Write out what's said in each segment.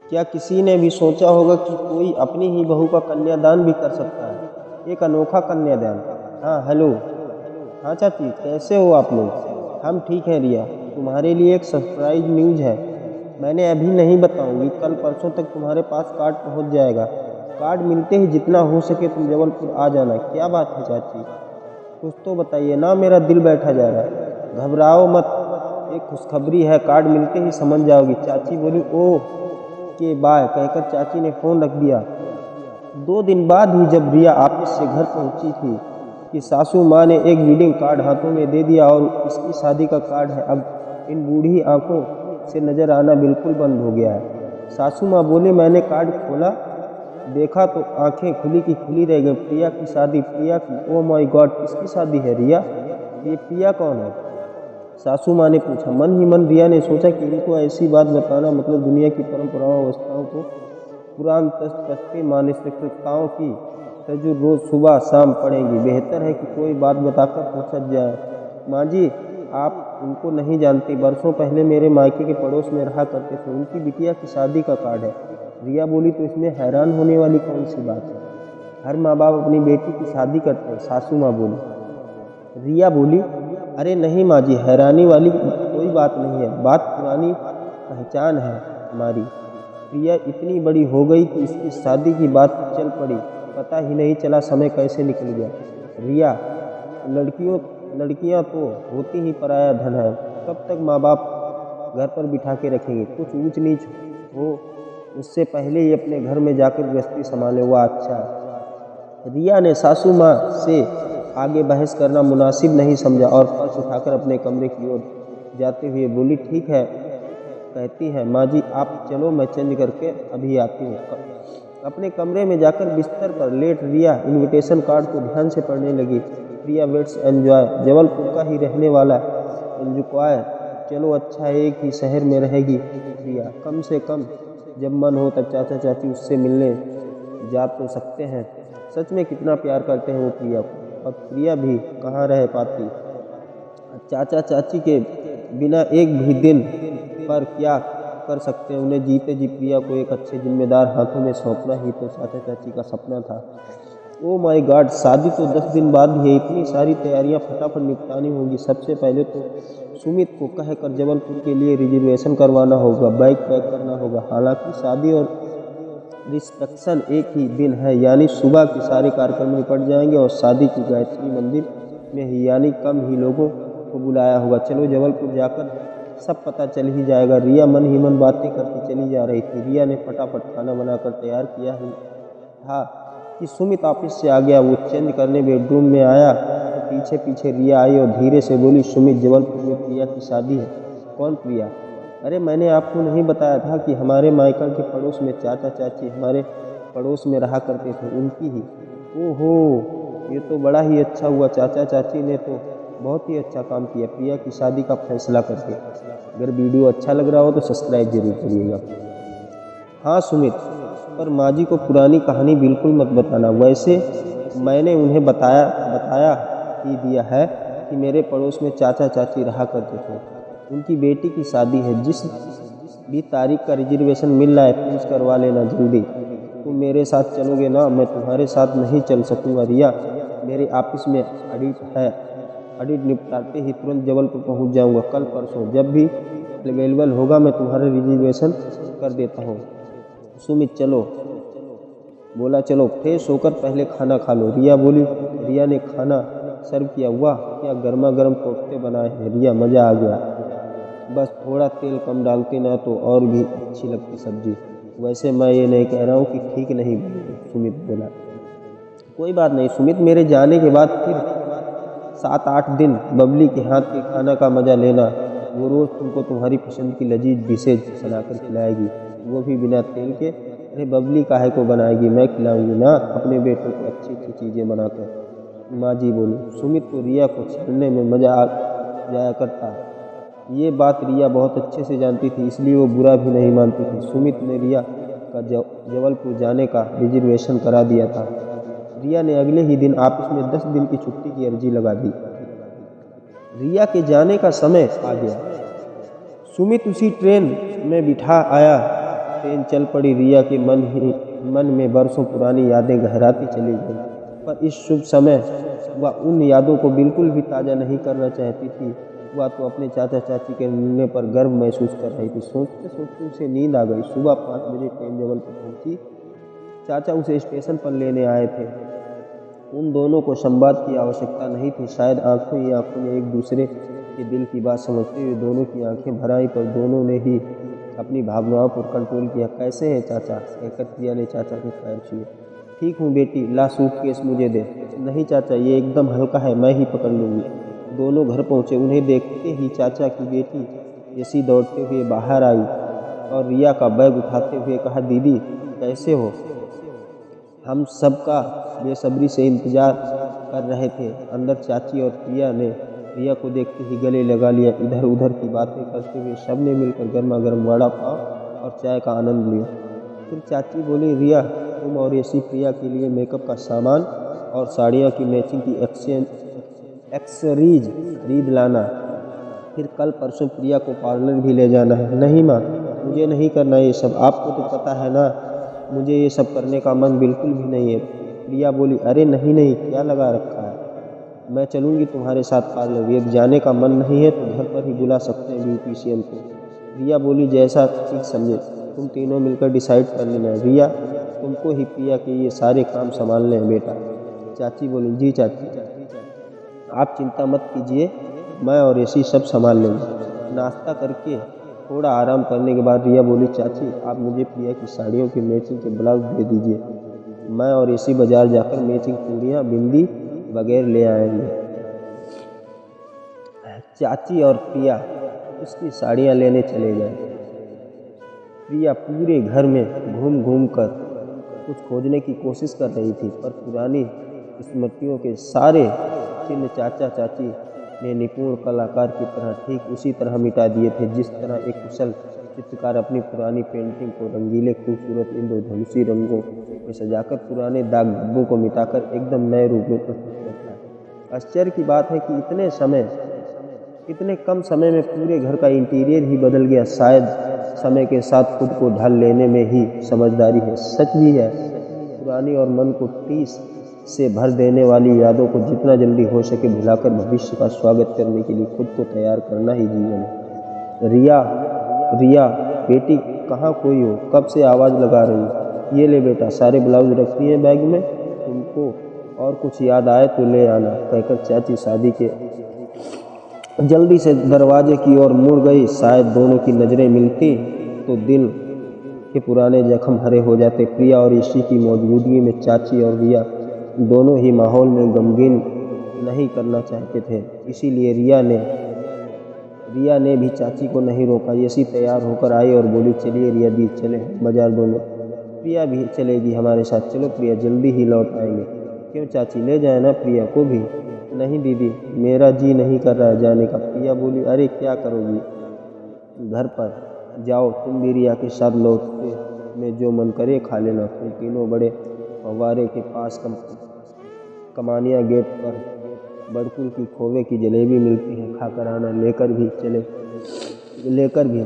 क्या किसी ने भी सोचा होगा कि कोई अपनी ही बहू का कन्यादान भी कर सकता है? एक अनोखा कन्यादान। हाँ हेलो। हाँ चाची, कैसे हो आप लोग? हम ठीक हैं रिया। तुम्हारे लिए एक सरप्राइज न्यूज़ है। मैंने अभी नहीं बताऊंगी, कल परसों तक तुम्हारे पास कार्ड पहुंच जाएगा। कार्ड मिलते ही जितना हो सके तुम जबलपुर आ जाना। क्या बात है चाची, कुछ तो बताइए ना, मेरा दिल बैठा जा रहा है। घबराओ मत, एक खुशखबरी है, कार्ड मिलते ही समझ जाओगी। चाची बोली ओह के बाय कहकर चाची ने फ़ोन रख दिया। 2 दिन बाद ही जब रिया ऑफिस से घर पहुंची थी कि सासू माँ ने एक वेडिंग कार्ड हाथों में दे दिया, और इसकी शादी का कार्ड है। अब इन बूढ़ी आंखों से नज़र आना बिल्कुल बंद हो गया है। सासू माँ बोले, मैंने कार्ड खोला, देखा तो आंखें खुली की खुली रह गई। प्रिया की शादी, प्रिया की। ओ माय गॉड, किसकी शादी है रिया? ये प्रिया कौन है? सासू माँ ने पूछा। मन ही मन रिया ने सोचा कि इनको ऐसी बात बताना मतलब दुनिया की परंपराओं व्यवस्थाओं को पुरान तख्ते मानसिकताओं की तजुर्बे रोज़ सुबह शाम पड़ेगी। बेहतर है कि कोई बात बताकर फुर्सत जाए। माँ जी, आप उनको नहीं जानती, बरसों पहले मेरे मायके के पड़ोस में रहा करते थे, उनकी बिटिया की शादी का कार्ड है। रिया बोली, तो इसमें हैरान होने वाली कौन सी बात है? हर माँ बाप अपनी बेटी की शादी करते हैं, सासू माँ बोली। रिया बोली, अरे नहीं माँ जी, हैरानी वाली कोई बात नहीं है, बात पुरानी पहचान है हमारी। प्रिया इतनी बड़ी हो गई कि इसकी शादी की बात चल पड़ी, पता ही नहीं चला समय कैसे निकल गया। रिया, लड़कियां तो होती ही पराया धन है, कब तक माँ बाप घर पर बिठा के रखेंगे? कुछ ऊंच नीच हो उससे पहले ही अपने घर में जाकर गृहस्थी संभाले, हुआ अच्छा। रिया ने सासू माँ से आगे बहस करना मुनासिब नहीं समझा और पर्स उठाकर अपने कमरे की ओर जाते हुए बोली, ठीक है कहती हैं माँ जी, आप चलो, मैं चेंज करके अभी आती हूँ। अपने कमरे में जाकर बिस्तर पर लेट रिया इनविटेशन कार्ड को ध्यान से पढ़ने लगी। प्रिया वेट्स एंजॉय, जबलपुर का ही रहने वाला एंजॉय, चलो अच्छा एक ही शहर में रहेगी प्रिया, कम से कम जब मन हो तब चाचा चाची उससे मिलने जा तो सकते हैं। सच में कितना प्यार करते हैं वो प्रिया को, और प्रिया भी कहाँ रह पाती चाचा चाची के बिना एक भी दिन। पर क्या कर सकते हैं, उन्हें जीते जी प्रिया को एक अच्छे जिम्मेदार हाथों में सौंपना ही तो चाचा चाची का सपना था। ओ माय गॉड, शादी तो 10 दिन बाद ही है, इतनी सारी तैयारियां फटाफट निपटानी होगी। सबसे पहले तो सुमित को कहकर जबलपुर के लिए रिजर्वेशन करवाना होगा, बैग पैक करना होगा। हालांकि शादी और रिसेप्शन एक ही दिन है, यानी सुबह के सारे कार्यक्रम निपट जाएंगे और शादी की गायत्री मंदिर में ही, यानी कम ही लोगों को बुलाया होगा। चलो जबलपुर जाकर सब पता चल ही जाएगा। रिया मन ही मन बातें करती चली जा रही थी। रिया ने फटाफट खाना बनाकर तैयार किया ही था कि सुमित ऑफिस से आ गया। वो चेंज करने बेडरूम में आया तो पीछे पीछे रिया आई और धीरे से बोली, सुमित, जबलपुर में प्रिया की शादी है। कौन प्रिया? अरे मैंने आपको नहीं बताया था कि हमारे मायका के पड़ोस में चाचा चाची हमारे पड़ोस में रहा करते थे, उनकी ही। ओहो, ये तो बड़ा ही अच्छा हुआ, चाचा चाची ने तो बहुत ही अच्छा काम किया प्रिया की शादी का फैसला करके। अगर वीडियो अच्छा लग रहा हो तो सब्सक्राइब जरूर करिएगा। हाँ सुमित, पर माँ जी को पुरानी कहानी बिल्कुल मत बताना। वैसे मैंने उन्हें बताया ही दिया है कि मेरे पड़ोस में चाचा चाची रहा करते थे, उनकी बेटी की शादी है। जिस भी तारीख का रिजर्वेशन मिल रहा है प्लीज़ करवा लेना जल्दी। तुम मेरे साथ चलोगे ना? मैं तुम्हारे साथ नहीं चल सकूँगा रिया, मेरे ऑफिस में ऑडिट है, ऑडिट निपटाते ही तुरंत जबलपुर पहुंच जाऊंगा। कल परसों जब भी अवेलेबल होगा मैं तुम्हारा रिजर्वेशन कर देता हूं। सुमित चलो बोला, चलो फ्रेश होकर पहले खाना खा लो। रिया बोली। रिया ने खाना सर्व किया। वाह, क्या गर्मा गर्म कोफ्ते बनाए हैं रिया, मज़ा आ गया। बस थोड़ा तेल कम डालते ना तो और भी अच्छी लगती सब्जी। वैसे मैं ये नहीं कह रहा हूँ कि ठीक नहीं बनी, सुमित बोला। कोई बात नहीं सुमित, मेरे जाने के बाद फिर 7-8 दिन बबली के हाथ के खाना का मज़ा लेना। वो रोज़ तुमको तुम्हारी पसंद की लजीज डिशेज बनाकर खिलाएगी, वो भी बिना तेल के। अरे बबली काहे को बनाएगी, मैं खिलाऊंगी ना अपने बेटों को अच्छी अच्छी चीज़ें बनाकर, माँ जी बोली। सुमित को रिया को छेड़ने में मज़ा आ जाया करता। ये बात रिया बहुत अच्छे से जानती थी, इसलिए वो बुरा भी नहीं मानती थी। सुमित ने रिया का जबलपुर जाने का रिजर्वेशन करा दिया था। रिया ने अगले ही दिन ऑफिस में 10 दिन की छुट्टी की अर्जी लगा दी। रिया के जाने का समय आ गया। सुमित उसी ट्रेन में बिठा आया ट्रेन चल पड़ी। रिया के मन में बरसों पुरानी यादें गहराती चली गई, पर इस शुभ समय वह उन यादों को बिल्कुल भी ताज़ा नहीं करना चाहती थी। वह तो अपने चाचा चाची के मिलने पर गर्व महसूस कर रही थी। सोचते सोचते उसे नींद आ गई। सुबह 5 बजे ट्रेन जबलपुर पहुंची। चाचा उसे स्टेशन पर लेने आए थे। उन दोनों को संवाद की आवश्यकता नहीं थी। शायद आंखों ही आंखों में एक दूसरे के दिल की बात समझते हुए दोनों की आंखें भर आई, पर दोनों ने ही अपनी भावनाओं पर कंट्रोल किया। कैसे हैं चाचा, कहकर प्रिया ने चाचा के पैर छुए। ठीक हूँ बेटी, ला सूटकेस मुझे दे। नहीं चाचा, ये एकदम हल्का है, मैं ही पकड़ लूँगी। दोनों घर पहुँचे। उन्हें देखते ही चाचा की बेटी यसी दौड़ते हुए बाहर आई और रिया का बैग उठाते हुए कहा, दीदी कैसे हो? हम सबका बेसब्री से इंतजार कर रहे थे। अंदर चाची और प्रिया ने रिया को देखते ही गले लगा लिया। इधर उधर की बातें करते हुए सबने मिलकर गर्मा गर्म वड़ा पाव और चाय का आनंद लिया। फिर चाची बोली, रिया तुम और यशी प्रिया के लिए मेकअप का सामान और साड़ियों की मैचिंग की एक्सेसरीज खरीद लाना। फिर कल परसों प्रिया को पार्लर भी ले जाना है। नहीं माँ, मुझे नहीं करना ये सब, आपको तो पता है ना, मुझे ये सब करने का मन बिल्कुल भी नहीं है। प्रिया बोली, अरे नहीं नहीं, क्या लगा रखा है, मैं चलूँगी तुम्हारे साथ पार्लर। यदि जाने का मन नहीं है तो घर पर ही बुला सकते हैं ब्यूटिशियन को। रिया बोली, जैसा ठीक समझे, तुम तीनों मिलकर डिसाइड कर लेना। रिया, तुमको ही प्रिया के ये सारे काम संभालने हैं बेटा। चाची बोली, जी चाची, आप चिंता मत कीजिए, मैं और यशी सब संभाल लेंगे। नाश्ता करके थोड़ा आराम करने के बाद रिया बोली, चाची आप मुझे प्रिया की साड़ियों की मैचिंग के ब्लाउज दे दीजिए। मैं और यशी बाजार जाकर मैचिंग चूड़ियाँ, बिंदी वगैरह ले आएंगे। चाची और प्रिया उसकी साड़ियाँ लेने चले गए। प्रिया पूरे घर में घूम घूम कर कुछ खोजने की कोशिश कर रही थी, पर पुरानी स्मृतियों के सारे चिन्ह चाचा चाची ने निपुण कलाकार की तरह ठीक उसी तरह मिटा दिए थे, जिस तरह एक कुशल चित्रकार अपनी पुरानी पेंटिंग को रंगीले खूबसूरत इंद्रधनुषी रंगों में सजाकर पुराने दाग धब्बों को मिटाकर एकदम नए रूप में प्रस्तुत करता है। आश्चर्य की बात है कि इतने कम समय में पूरे घर का इंटीरियर ही बदल गया। शायद समय के साथ खुद को ढाल लेने में ही समझदारी है। सच भी है, पुरानी और मन को टीस से भर देने वाली यादों को जितना जल्दी हो सके भुलाकर भविष्य का स्वागत करने के लिए खुद को तैयार करना ही जीवन है। रिया, रिया बेटी कहाँ खोई हो, कब से आवाज़ लगा रही? ये ले बेटा, सारे ब्लाउज रखती हैं बैग में, तुमको और कुछ याद आए तो ले आना, कहकर चाची शादी के जल्दी से दरवाजे की ओर मुड़ गई। शायद दोनों की नज़रें मिलती तो दिल के पुराने जख्म हरे हो जाते। प्रिया और यशी की मौजूदगी में चाची और रिया दोनों ही माहौल में गमगीन नहीं करना चाहते थे, इसीलिए रिया ने भी चाची को नहीं रोका। यशी तैयार होकर आई और बोली, चलिए रिया दी, चले बाजार दोनों। प्रिया भी चलेगी हमारे साथ। चलो प्रिया, जल्दी ही लौट आएंगे। क्यों चाची, ले जाए ना प्रिया को भी? नहीं दीदी, मेरा जी नहीं कर रहा है जाने का। प्रिया बोली, अरे क्या करोगी, घर पर जाओ, तुम भी रिया के साथ लौटते में जो मन करे खा लेना। तुम तीनों बड़े फव्वारे के पास कमानिया गेट पर बड़कुल की खोवे की जलेबी मिलती है, खाकर आना। लेकर भी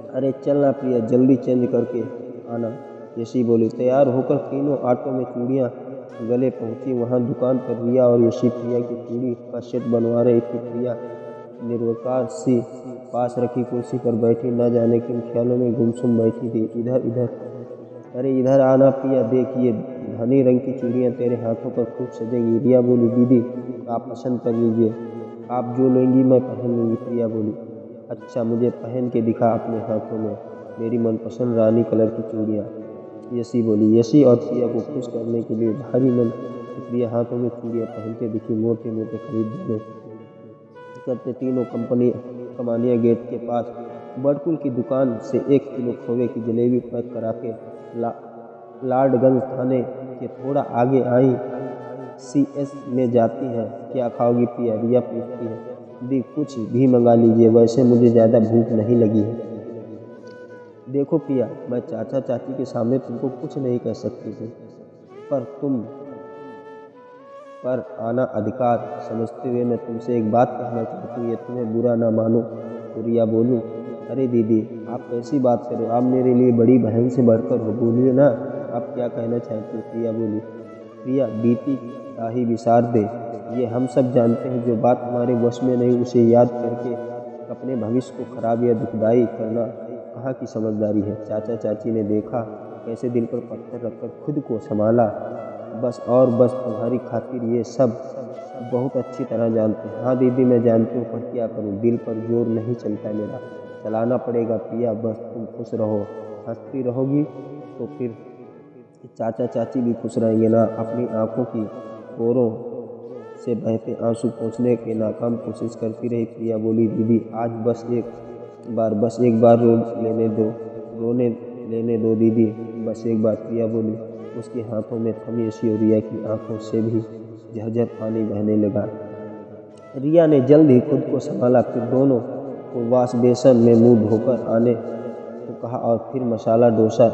अरे चलना प्रिया, जल्दी चेंज करके आना। यशी बोली। तैयार होकर तीनों ऑटो में चूड़ियाँ गले पहुंची। वहां दुकान पर रिया और यशी प्रिया की चूड़ी का सेट बनवा रही थी। प्रिया निर्विकार सी पास रखी कुर्सी पर बैठी न जाने किन ख्यालों में गुमसुम बैठी थी। अरे इधर आना प्रिया, देखिए धनी रंग की चूड़ियाँ तेरे हाथों पर खूब सजेंगी। रिया बोली, दीदी आप पसंद कर लीजिए, आप जो लेंगी मैं पहन लूँगी। प्रिया बोली, अच्छा मुझे पहन के दिखा अपने हाथों में मेरी मनपसंद रानी कलर की चूड़ियाँ। यशी बोली। यशी और प्रिया को खुश करने के लिए भारी मन प्रिया हाथों में चूड़ियाँ पहनते दिखी। मोटे मोटे खरीदने करते तीनों कमानिया गेट के पास बड़कुल की दुकान से 1 किलो खोवे की जलेबी पैक करा के लाडगंज थाने के थोड़ा आगे आई। CS में जाती है, क्या खाओगी प्रिया? रिया पूछती है। दी कुछ भी मंगा लीजिए, वैसे मुझे ज़्यादा भूख नहीं लगी है। देखो प्रिया, मैं चाचा चाची के सामने तुमको कुछ नहीं कह सकती थी, पर तुम पर आना अधिकार समझते हुए मैं तुमसे एक बात कहना चाहती हूँ, ये तुम्हें बुरा ना मानो तो रिया बोलूँ, अरे दीदी, आप कैसी बात कर रहे हो, आप मेरे लिए बड़ी बहन से बढ़कर हो, बोलिए ना, आप क्या कहना चाहते हो। प्रिया बोली, प्रिया बीती का ही विसार दे, ये हम सब जानते हैं, जो बात हमारे वश में नहीं उसे याद करके अपने भविष्य को खराब या दुखदाई करना कहाँ की समझदारी है। चाचा चाची ने देखा कैसे दिल पर पत्थर रखकर खुद को संभाला, बस और बस तुम्हारी खातिर ये सब बहुत अच्छी तरह जानते हैं। हाँ दीदी मैं जानती हूँ, पर क्या करूँ, दिल पर जोर नहीं चलता मेरा, चलाना पड़ेगा। प्रिया बस तुम खुश रहो, हंसती रहोगी तो फिर चाचा चाची भी खुश रहेंगे ना। अपनी आंखों की कोरों से बहते आंसू पोंछने की नाकाम कोशिश करती रही। प्रिया बोली, दीदी आज बस एक बार रोने लेने दो दीदी, बस एक बार। प्रिया बोली। उसके हाथों में थमी ऐसी और रिया की आंखों से भी झरझर पानी बहने लगा। रिया ने जल्द ही खुद को संभाला, फिर दोनों को वॉश बेसन में मुंह धोकर आने को कहा और फिर मसाला डोसा,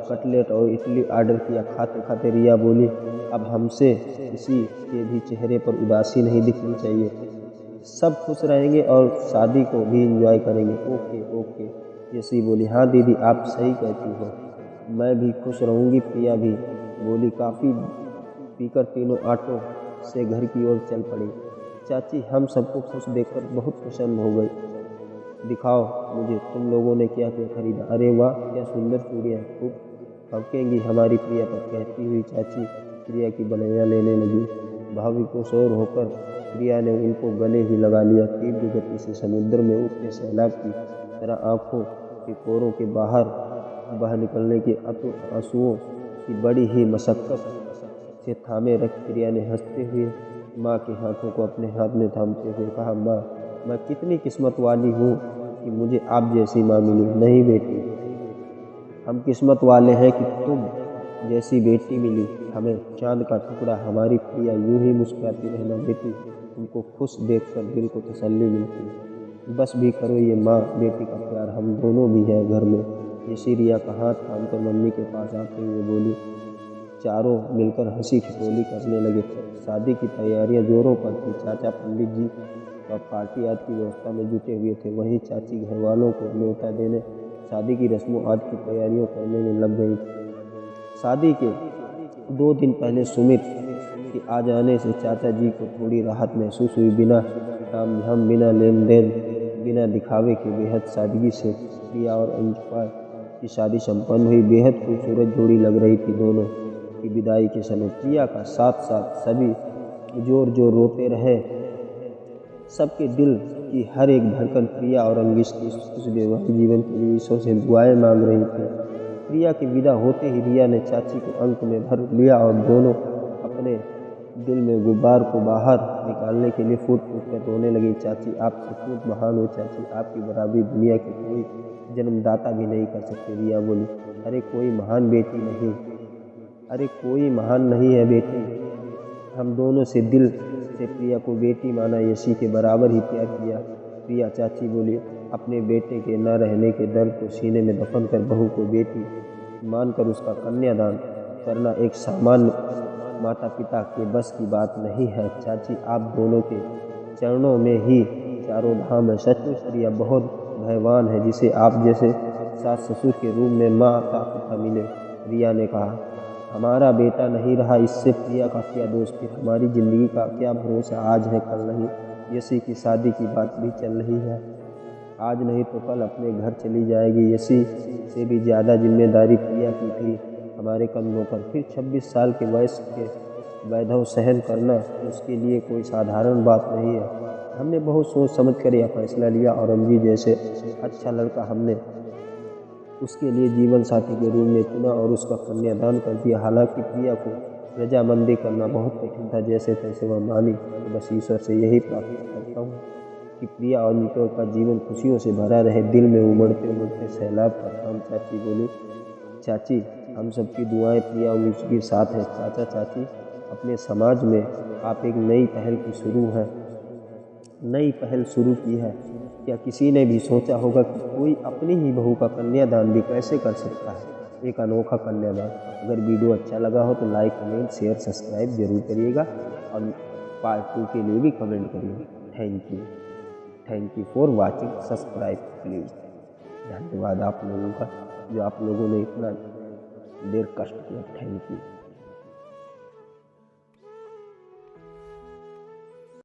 कटलेट और इडली ऑर्डर किया। खाते खाते रिया बोली, अब हमसे किसी के भी चेहरे पर उदासी नहीं दिखनी चाहिए, सब खुश रहेंगे और शादी को भी एंजॉय करेंगे। ओके ओके, यशी बोली। हाँ दीदी आप सही कहती हो, मैं भी खुश रहूँगी। प्रिया भी बोली। काफ़ी पीकर तीनों ऑटो से घर की ओर चल पड़ी। चाची हम सबको खुश देखकर बहुत प्रसन्न हो गई। दिखाओ मुझे तुम लोगों ने क्या क्या खरीदा। अरे वाह क्या सुंदर चूड़ियाँ, खूब फबकेंगी हमारी प्रिया पर, कहती हुई चाची प्रिया की बनैया लेने लगी। भावविकोशोर होकर प्रिया ने उनको गले ही लगा लिया। तीव्र गति से समुद्र में उठते सैलाब की तरह आंखों के कोरों के बाहर बह निकलने के अतुट आंसुओं की बड़ी ही मशक्कत से थामे रख प्रिया ने हंसते हुए माँ के हाथों को अपने हाथ में थामते हुए कहा, माँ मैं कितनी किस्मत वाली हूँ कि मुझे आप जैसी माँ मिली। नहीं बेटी, हम किस्मत वाले हैं कि तुम जैसी बेटी मिली हमें, चांद का टुकड़ा हमारी प्रिया। यूं ही मुस्कुराती रहना बेटी, तुमको खुश देखकर दिल को तसल्ली मिलती है। बस भी करो ये माँ बेटी का प्यार, हम दोनों भी हैं घर में। ये रिया का हाथ थामकर मम्मी के पास आते हुए बोली। चारों मिलकर हंसी ठिठोली करने लगे। शादी की तैयारियां जोरों पर थी। चाचा पंडित जी और पार्टी आदि की व्यवस्था में जुटे हुए थे, वहीं चाची घर वालों को न्योता देने, शादी की रस्मों आदि की तैयारियों करने में लग गई। शादी के 2 दिन पहले सुमित के आ जाने से चाचा जी को थोड़ी राहत महसूस हुई। बिना तामझाम, बिना लेन देन, बिना दिखावे के बेहद सादगी से प्रिया और अंजुका की शादी संपन्न हुई। बेहद खूबसूरत जोड़ी लग रही थी। दोनों की विदाई के समय प्रिया का साथ साथ सभी जोर जोर रोते रहे। सबके दिल की हर एक धड़कन प्रिया और अंगिश की उस वैवाहिक जीवन के लिए ईश्वर से दुआएं मांग रही थी। प्रिया के विदा होते ही रिया ने चाची को अंक में भर लिया और दोनों अपने दिल में गुब्बार को बाहर निकालने के लिए फूट फूट कर रोने लगी। चाची आप सचमुच महान हो चाची, आपकी बराबरी दुनिया के कोई जन्मदाता भी नहीं कर सकते। रिया बोली। अरे कोई महान नहीं है बेटी, हम दोनों से दिल से प्रिया को बेटी माना, यशी के बराबर ही प्यार किया। प्रिया चाची बोली। अपने बेटे के न रहने के दर्द को सीने में दफन कर बहू को बेटी मानकर उसका कन्यादान करना एक सामान्य माता पिता के बस की बात नहीं है। चाची आप दोनों के चरणों में ही चारों धाम है। सचमुच प्रिया बहुत भगवान है जिसे आप जैसे सास ससुर के रूप में माता पिता मिले। रिया ने कहा। हमारा बेटा नहीं रहा, इससे प्रिया का क्या दोष, फिर हमारी ज़िंदगी का क्या भरोसा, आज है कल नहीं। यशी की शादी की बात भी चल रही है, आज नहीं तो कल अपने घर चली जाएगी। यशी से भी ज़्यादा जिम्मेदारी प्रिया की थी हमारे कंधों पर। फिर 26 साल के वयस के वैधव सहन करना उसके लिए कोई साधारण बात नहीं है। हमने बहुत सोच समझ कर यह फैसला लिया और अंजी जैसे अच्छा लड़का हमने उसके लिए जीवन साथी के रूप में चुना और उसका कन्यादान कर दिया। हालांकि प्रिया को रजामंदी करना बहुत कठिन था, जैसे तैसे वह मानी। तो बस ईश्वर से यही प्रार्थना करता हूँ कि प्रिया और निटोर का जीवन खुशियों से भरा रहे। दिल में उमड़ते उमड़ते सैलाब का थाम चाची बोली। चाची हम सबकी दुआएं प्रिया और उसके साथ है। चाचा चाची अपने समाज में आप एक नई पहल शुरू की है। क्या किसी ने भी सोचा होगा कि कोई अपनी ही बहू का कन्यादान भी कैसे कर सकता है, एक अनोखा कन्यादान। अगर वीडियो अच्छा लगा हो तो लाइक कमेंट शेयर सब्सक्राइब जरूर करिएगा और पार्ट 2 के लिए भी कमेंट करिए। Thank you for watching, subscribe please. धन्यवाद आप लोगों का, जो आप लोगों ने इतना देर कष्ट किया। Thank you.